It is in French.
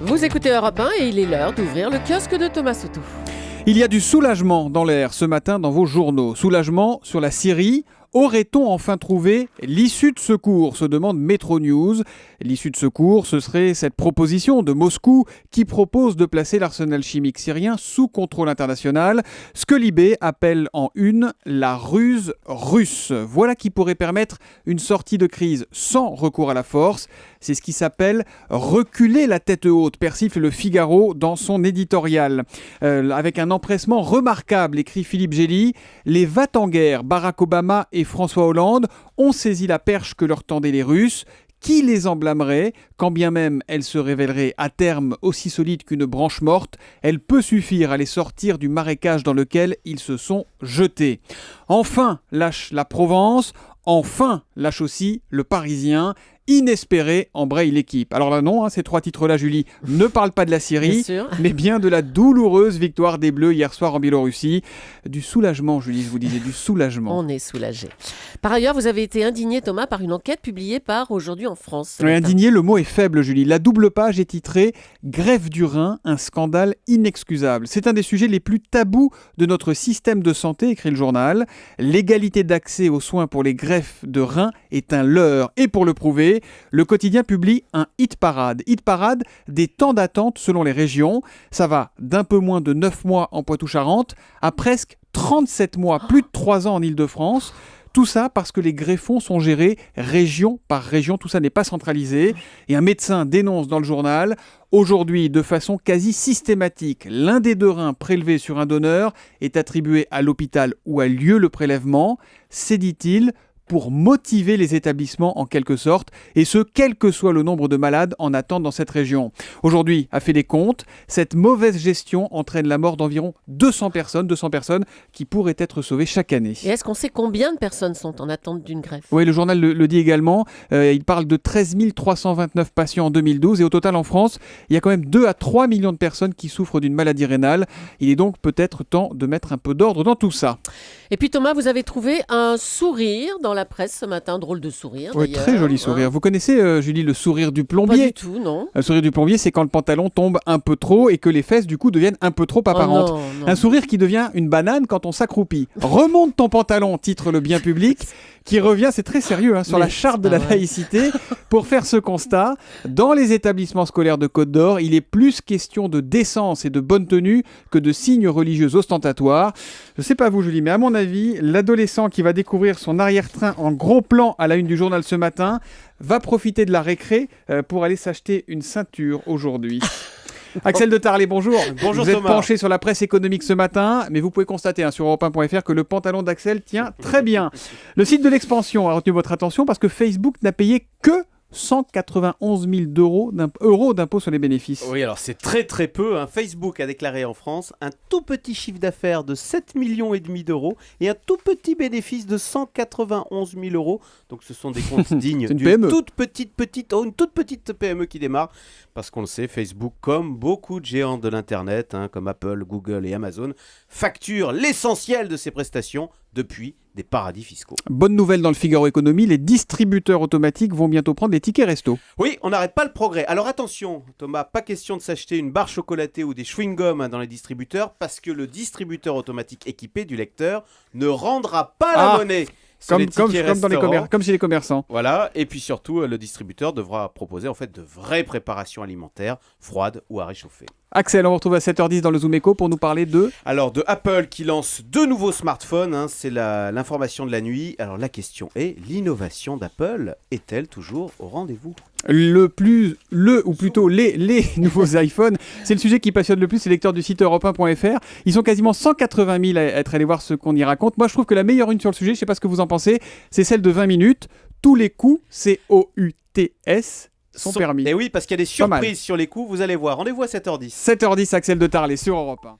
Vous écoutez Europe 1 et il est l'heure d'ouvrir le kiosque de Thomas Soutou. Il y a du soulagement dans l'air ce matin dans vos journaux. Soulagement sur la Syrie. Aurait-on enfin trouvé l'issue de secours, se demande Metro News. L'issue de secours, ce serait cette proposition de Moscou qui propose de placer l'arsenal chimique syrien sous contrôle international. Ce que Libé appelle en une la ruse russe. Voilà qui pourrait permettre une sortie de crise sans recours à la force. C'est ce qui s'appelle reculer la tête haute, persifle le Figaro dans son éditorial. Avec un empressement remarquable, écrit Philippe Gély, les va-t-en-guerre Barack Obama et François Hollande ont saisi la perche que leur tendaient les Russes. Qui les en blâmerait, quand bien même elle se révélerait à terme aussi solide qu'une branche morte, elle peut suffire à les sortir du marécage dans lequel ils se sont jetés. Enfin lâche la Provence, enfin lâche aussi le Parisien. Inespéré embraye l'équipe. Alors là non, ces trois titres-là, Julie, ne parlent pas de la Syrie, mais bien de la douloureuse victoire des Bleus hier soir en Biélorussie. Du soulagement, Julie, je vous disais, du soulagement. On est soulagé. Par ailleurs, vous avez été indigné, Thomas, par une enquête publiée par Aujourd'hui en France. Oui, indigné, le mot est faible, Julie. La double page est titrée « Greffe du rein, un scandale inexcusable ». C'est un des sujets les plus tabous de notre système de santé, écrit le journal. L'égalité d'accès aux soins pour les greffes de rein est un leurre. Et pour le prouver, le quotidien publie un hit parade. Hit parade des temps d'attente selon les régions. Ça va d'un peu moins de 9 mois en Poitou-Charentes à presque 37 mois, plus de 3 ans en Île-de-France. Tout ça parce que les greffons sont gérés région par région. Tout ça n'est pas centralisé. Et un médecin dénonce dans le journal, aujourd'hui, de façon quasi systématique, l'un des deux reins prélevés sur un donneur est attribué à l'hôpital où a lieu le prélèvement. C'est, dit-il, pour motiver les établissements en quelque sorte, et ce, quel que soit le nombre de malades en attente dans cette région. Aujourd'hui, a fait les comptes, cette mauvaise gestion entraîne la mort d'environ 200 personnes qui pourraient être sauvées chaque année. Et est-ce qu'on sait combien de personnes sont en attente d'une greffe ? Oui, le journal le dit également, il parle de 13 329 patients en 2012, et au total en France, il y a quand même 2 à 3 millions de personnes qui souffrent d'une maladie rénale. Il est donc peut-être temps de mettre un peu d'ordre dans tout ça. Et puis Thomas, vous avez trouvé un sourire dans la presse ce matin, drôle de sourire oui, d'ailleurs. Très joli sourire. Vous connaissez, Julie, le sourire du plombier ? Pas du tout, non. Le sourire du plombier, c'est quand le pantalon tombe un peu trop et que les fesses, du coup, deviennent un peu trop apparentes. Oh non. Un sourire qui devient une banane quand on s'accroupit. Remonte ton pantalon, titre le bien public, qui revient, c'est très sérieux, sur la charte de la laïcité, pour faire ce constat. Dans les établissements scolaires de Côte d'Or, il est plus question de décence et de bonne tenue que de signes religieux ostentatoires. Je sais pas vous, Julie, mais à mon avis, l'adolescent qui va découvrir son arrière-train en gros plan à la une du journal ce matin va profiter de la récré pour aller s'acheter une ceinture aujourd'hui. Axel de Tarlet, bonjour. Bonjour vous êtes Thomas. penché sur la presse économique ce matin, mais vous pouvez constater sur europe1.fr que le pantalon d'Axel tient très bien. Le site de l'expansion a retenu votre attention parce que Facebook n'a payé que 191 000 euros d'impôts sur les bénéfices. Oui, alors c'est très très peu. Facebook a déclaré en France un tout petit chiffre d'affaires de 7,5 millions d'euros et un tout petit bénéfice de 191 000 euros. Donc ce sont des comptes dignes d'une d'une PME. une toute petite PME qui démarre. Parce qu'on le sait, Facebook, comme beaucoup de géants de l'Internet, comme Apple, Google et Amazon, facture l'essentiel de ses prestations depuis des paradis fiscaux. Bonne nouvelle dans le Figaro Économie, les distributeurs automatiques vont bientôt prendre les tickets resto. Oui, on n'arrête pas le progrès. Alors attention, Thomas, pas question de s'acheter une barre chocolatée ou des chewing-gums dans les distributeurs parce que le distributeur automatique équipé du lecteur ne rendra pas la monnaie. Comme chez les commerçants. Voilà, et puis surtout, le distributeur devra proposer en fait de vraies préparations alimentaires, froides ou à réchauffer. Axel, on vous retrouve à 7h10 dans le Zoom Echo pour nous parler de... Alors, de Apple qui lance 2 nouveaux smartphones, c'est l'information de la nuit. Alors, la question est, l'innovation d'Apple est-elle toujours au rendez-vous ? Les nouveaux iPhones, c'est le sujet qui passionne le plus les lecteurs du site europe1.fr. Ils sont quasiment 180 000 à être allés voir ce qu'on y raconte. Moi, je trouve que la meilleure une sur le sujet, je ne sais pas ce que vous en pensez, c'est celle de 20 minutes. Tous les coups, COUTS, sont permis. Et oui, parce qu'il y a des surprises sur les coups, vous allez voir. Rendez-vous à 7h10. 7h10, Axel de Tarlet sur Europe 1.